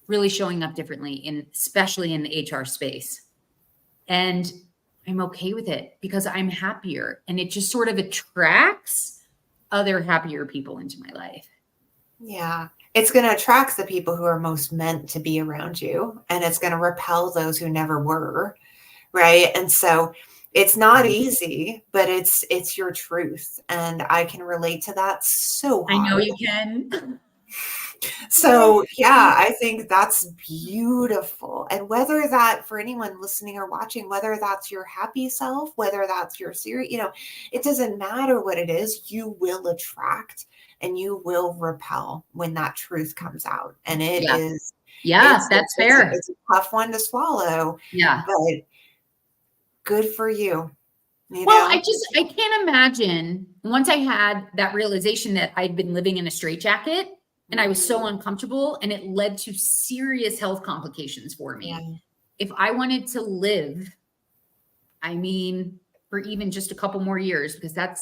really showing up differently, especially in the HR space. And I'm okay with it, because I'm happier, and it just sort of attracts other happier people into my life. Yeah. it's going to attract the people who are most meant to be around you, and it's going to repel those who never were. Right. And so it's not easy, but it's your truth. And I can relate to that so I know hard. you can. So yeah, I think that's beautiful. And whether that, for anyone listening or watching, whether that's your happy self, whether that's your serious, it doesn't matter what it is, you will attract and you will repel when that truth comes out. And it Yeah. is, Yeah, that's fair. it's a tough one to swallow, Yeah. but good for you. Well, I can't imagine once I had that realization that I'd been living in a straitjacket and I was so uncomfortable and it led to serious health complications for me. Yeah. If I wanted to live, I mean, for even just a couple more years, because it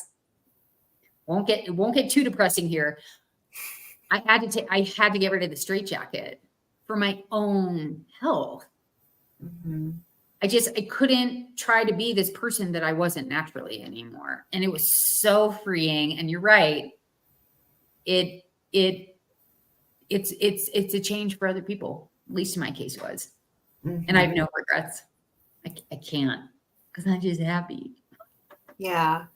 won't get too depressing here. I had to get rid of the straitjacket for my own health. Mm-hmm. I couldn't try to be this person that I wasn't naturally anymore. And it was so freeing. And you're right. It's a change for other people. At least in my case was. Mm-hmm. And I have no regrets. I can't, because I'm just happy. Yeah.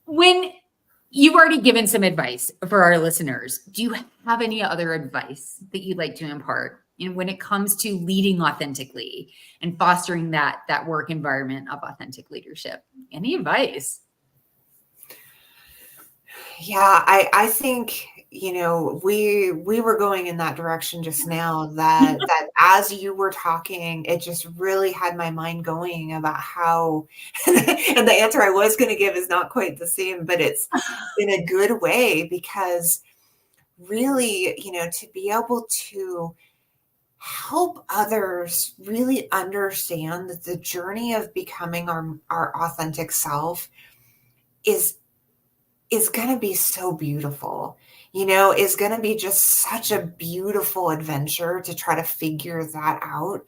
When you've already given some advice for our listeners, do you have any other advice that you'd like to impart when it comes to leading authentically and fostering that work environment of authentic leadership? Any advice? Yeah, I think, we were going in that direction just now, that as you were talking, it just really had my mind going about how, and the answer I was going to give is not quite the same, but it's in a good way, because really, to be able to help others really understand that the journey of becoming our authentic self is going to be so beautiful, is going to be just such a beautiful adventure to try to figure that out.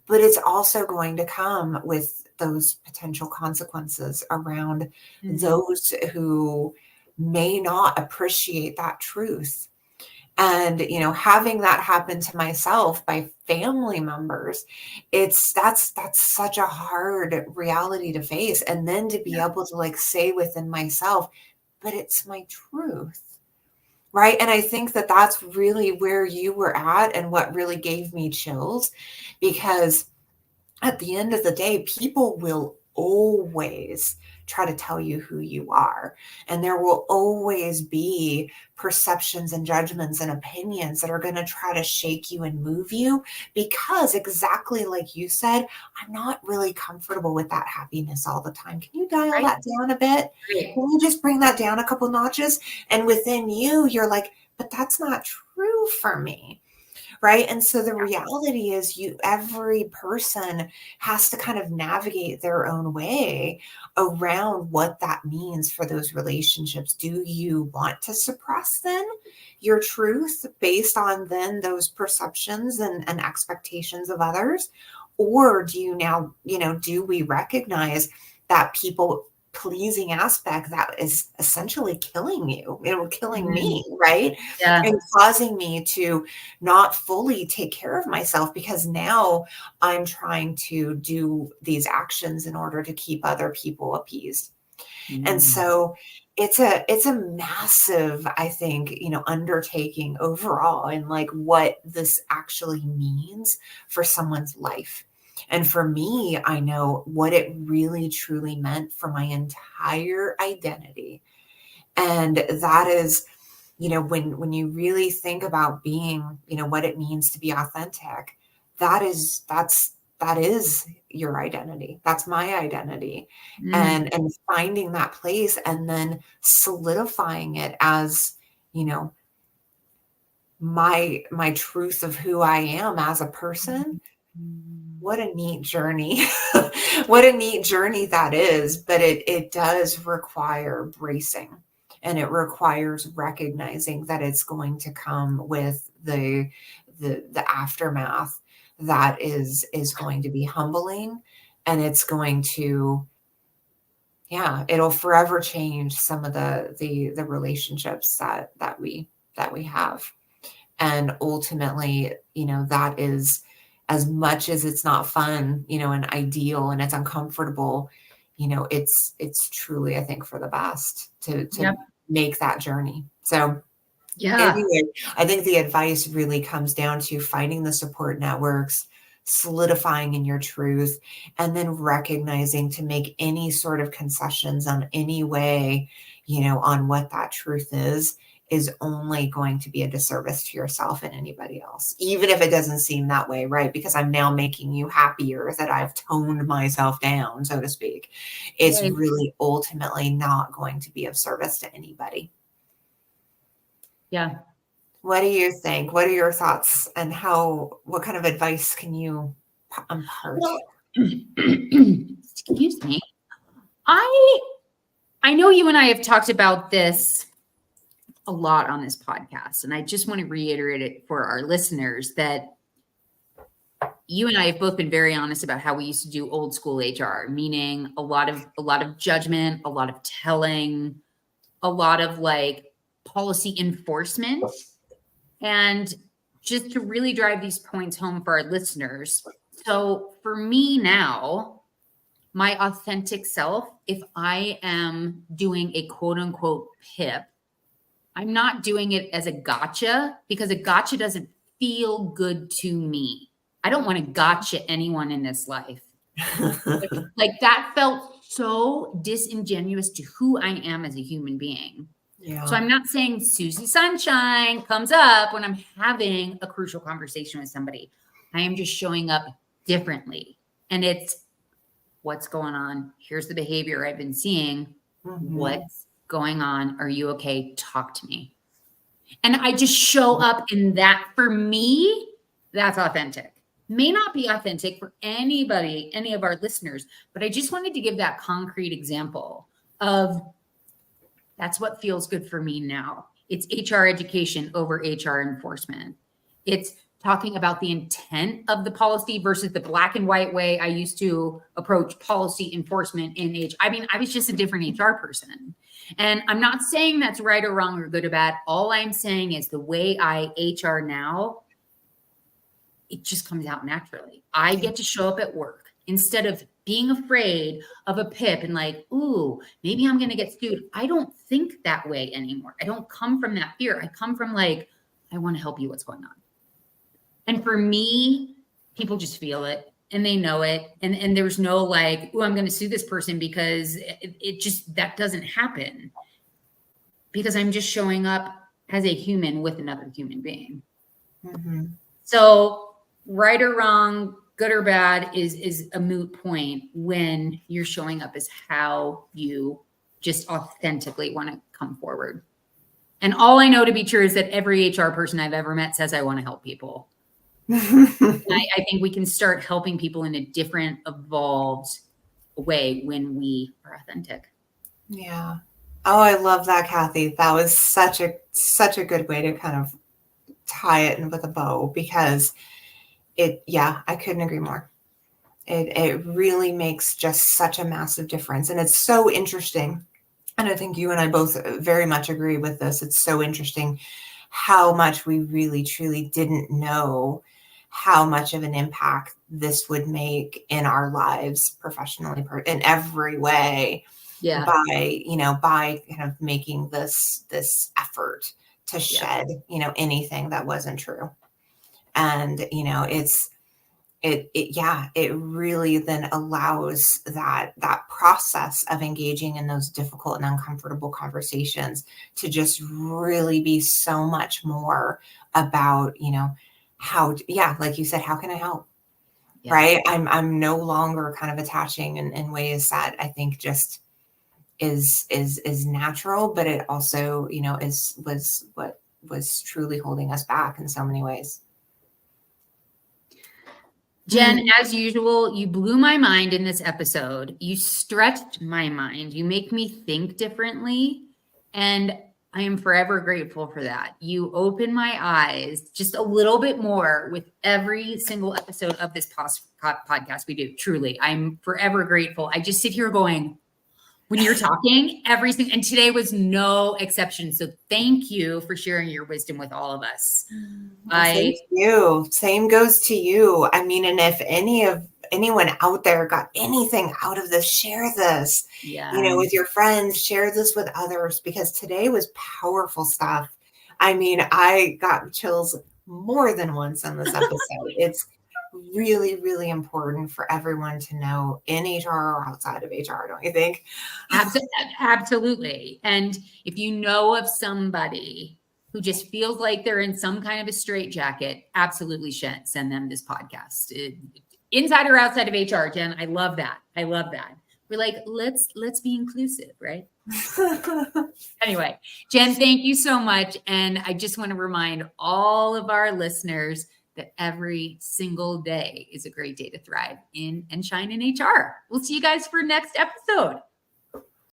But it's also going to come with those potential consequences around those who may not appreciate that truth. And, having that happen to myself by family members, that's such a hard reality to face. And then to be able to say within myself, but it's my truth. Right. And I think that that's really where you were at and what really gave me chills, because at the end of the day, people will always try to tell you who you are. And there will always be perceptions and judgments and opinions that are going to try to shake you and move you, because exactly like you said, I'm not really comfortable with that happiness all the time. Can you dial that down a bit? Right. Can you just bring that down a couple notches? And within you, you're like, but that's not true for me. Right. And so the reality is every person has to kind of navigate their own way around what that means for those relationships. Do you want to suppress then your truth based on then those perceptions and expectations of others? Or do you now, do we recognize that people pleasing aspect that is essentially killing you, killing me, right? Yeah. And causing me to not fully take care of myself, because now I'm trying to do these actions in order to keep other people appeased. And so it's a massive, I think, undertaking overall, and what this actually means for someone's life. And for me, I know what it really truly meant for my entire identity. And that is, when you really think about being, what it means to be authentic, that is your identity. That's my identity. And finding that place and then solidifying it as, my truth of who I am as a person. What a neat journey. What a neat journey that is. But it does require bracing, and it requires recognizing that it's going to come with the aftermath that is going to be humbling, and it's going to, it'll forever change some of the relationships that we have. And ultimately, that is, as much as it's not fun, and ideal and it's uncomfortable, it's truly, I think, for the best to Yep. make that journey. So Yeah. anyway, I think the advice really comes down to finding the support networks, solidifying in your truth, and then recognizing to make any sort of concessions on any way, on what that truth is only going to be a disservice to yourself and anybody else, even if it doesn't seem that way, right? Because I'm now making you happier that I've toned myself down, so to speak. It's Right. really ultimately not going to be of service to anybody. Yeah. What do you think? What are your thoughts, and what kind of advice can you impart? Well, excuse me. I know you and I have talked about this a lot on this podcast, and I just want to reiterate it for our listeners that you and I have both been very honest about how we used to do old school HR, meaning a lot of judgment, a lot of telling, a lot of like policy enforcement. And just to really drive these points home for our listeners. So for me now, my authentic self, if I am doing a quote unquote PIP, I'm not doing it as a gotcha, because a gotcha doesn't feel good to me. I don't want to gotcha anyone in this life. Like that felt so disingenuous to who I am as a human being. Yeah. So I'm not saying Susie Sunshine comes up when I'm having a crucial conversation with somebody. I am just showing up differently. And it's what's going on. Here's the behavior I've been seeing. Mm-hmm. What's going on? Are you okay? Talk to me. And I just show up in that. For me, that's authentic. May not be authentic for anybody, any of our listeners, but I just wanted to give that concrete example of that's what feels good for me now. It's HR education over HR enforcement. It's talking about the intent of the policy versus the black and white way I used to approach policy enforcement in HR. I mean, I was just a different HR person. And I'm not saying that's right or wrong or good or bad. All I'm saying is the way I HR now, it just comes out naturally. I get to show up at work instead of being afraid of a PIP and like, ooh, maybe I'm going to get sued. I don't think that way anymore. I don't come from that fear. I come from like, I want to help you. What's going on? And for me, people just feel it and they know it. And there's no like, oh, I'm going to sue this person, because it just, that doesn't happen, because I'm just showing up as a human with another human being. Mm-hmm. So right or wrong, good or bad is a moot point when you're showing up as how you just authentically want to come forward. And all I know to be true is that every HR person I've ever met says I want to help people. I think we can start helping people in a different, evolved way when we are authentic. Yeah. Oh, I love that, Kathy. That was such a good way to kind of tie it in with a bow, because I couldn't agree more. It really makes just such a massive difference. And it's so interesting. And I think you and I both very much agree with this. It's so interesting how much we really, truly didn't know how much of an impact this would make in our lives professionally, in every way. Yeah. By kind of making this effort to shed, anything that wasn't true. And, it really then allows that process of engaging in those difficult and uncomfortable conversations to just really be so much more about, how, like you said, how can I help? Yeah. Right. I'm no longer kind of attaching in ways that I think just is natural, but it also, was what was truly holding us back in so many ways. Jen, as usual, you blew my mind in this episode. You stretched my mind. You make me think differently. And I am forever grateful for that. You open my eyes just a little bit more with every single episode of this podcast we do. Truly, I'm forever grateful. I just sit here going, when you're talking, everything. And today was no exception. So thank you for sharing your wisdom with all of us. Well, thank you. Same goes to you. I mean, and if anyone out there got anything out of this, share this, with your friends, share this with others, because today was powerful stuff. I mean, I got chills more than once on this episode. It's really, really important for everyone to know in HR or outside of HR, don't you think? Absolutely. And if you know of somebody who just feels like they're in some kind of a straitjacket, absolutely send them this podcast. Inside or outside of HR, Jen, I love that. I love that. We're like, let's be inclusive, right? Anyway, Jen, thank you so much. And I just want to remind all of our listeners that every single day is a great day to thrive in and shine in HR. We'll see you guys for next episode.